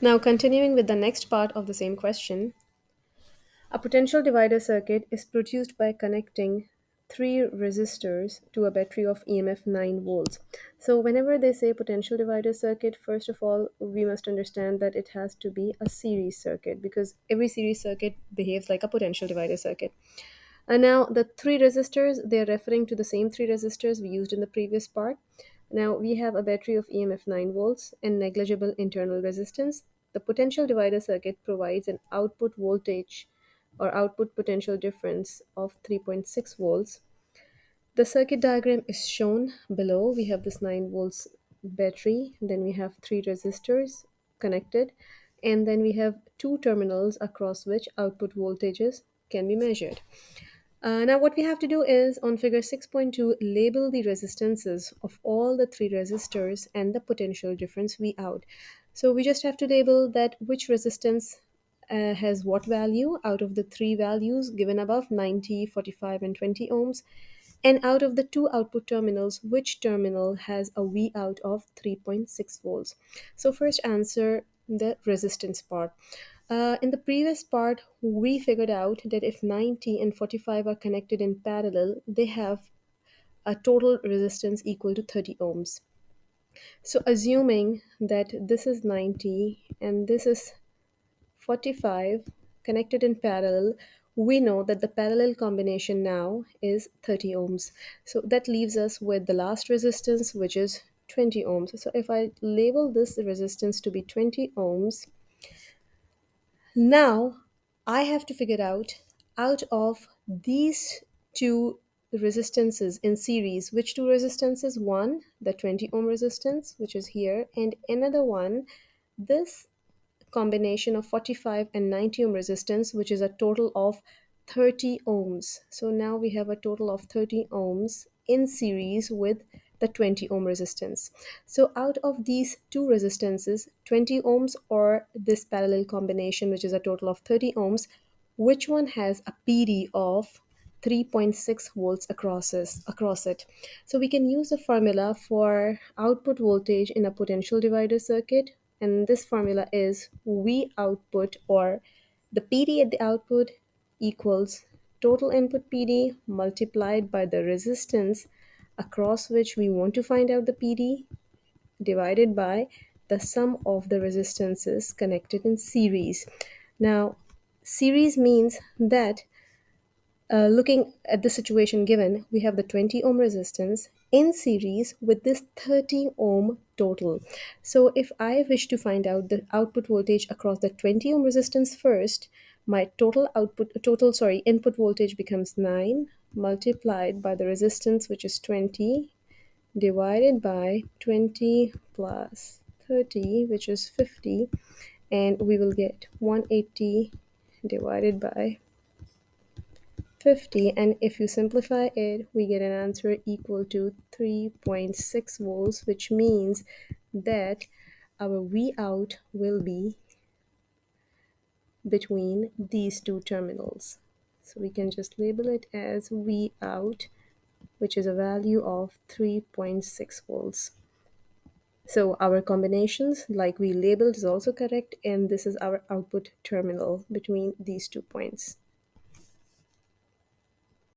Now, continuing with the next part of the same question, a potential divider circuit is produced by connecting three resistors to a battery of EMF 9 volts. So, whenever they say potential divider circuit, first of all, we must understand that it has to be a series circuit because every series circuit behaves like a potential divider circuit. And now the three resistors, they're referring to the same three resistors we used in the previous part. Now we have a battery of EMF 9 volts and negligible internal resistance. The potential divider circuit provides an output voltage or output potential difference of 3.6 volts. The circuit diagram is shown below. We have this 9 volts battery, then we have three resistors connected, and then we have two terminals across which output voltages can be measured. Now, what we have to do is on figure 6.2, label the resistances of all the three resistors and the potential difference V out. So we just have to label that which resistance has what value out of the three values given above 90, 45, and 20 ohms. And out of the two output terminals, which terminal has a V out of 3.6 volts? So first answer the resistance part. In the previous part, we figured out that if 90 and 45 are connected in parallel, they have a total resistance equal to 30 ohms. So assuming that this is 90 and this is 45 connected in parallel, we know that the parallel combination now is 30 ohms. So that leaves us with the last resistance, which is 20 ohms. So if I label this resistance to be 20 ohms, now I have to figure out of these two resistances in series, which two resistances? One, the 20 ohm resistance, which is here, and another one, this combination of 45 and 90 ohm resistance, which is a total of 30 ohms. So now we have a total of 30 ohms in series with the 20 ohm resistance. So out of these two resistances, 20 ohms or this parallel combination, which is a total of 30 ohms, which one has a PD of 3.6 volts across it. So we can use the formula for output voltage in a potential divider circuit, and this formula is V output, or the PD at the output, equals total input PD multiplied by the resistance across which we want to find out the PD, divided by the sum of the resistances connected in series. Now, series means that looking at the situation given, we have the 20 ohm resistance in series with this 30 ohm total. So if I wish to find out the output voltage across the 20 ohm resistance first, my input voltage becomes 9 multiplied by the resistance, which is 20, divided by 20 plus 30, which is 50, and we will get 180 divided by 50, and if you simplify it, we get an answer equal to 3.6 volts, which means that our V out will be between these two terminals. So we can just label it as V out, which is a value of 3.6 volts. So our combinations, like we labeled, is also correct, and this is our output terminal between these 2 points.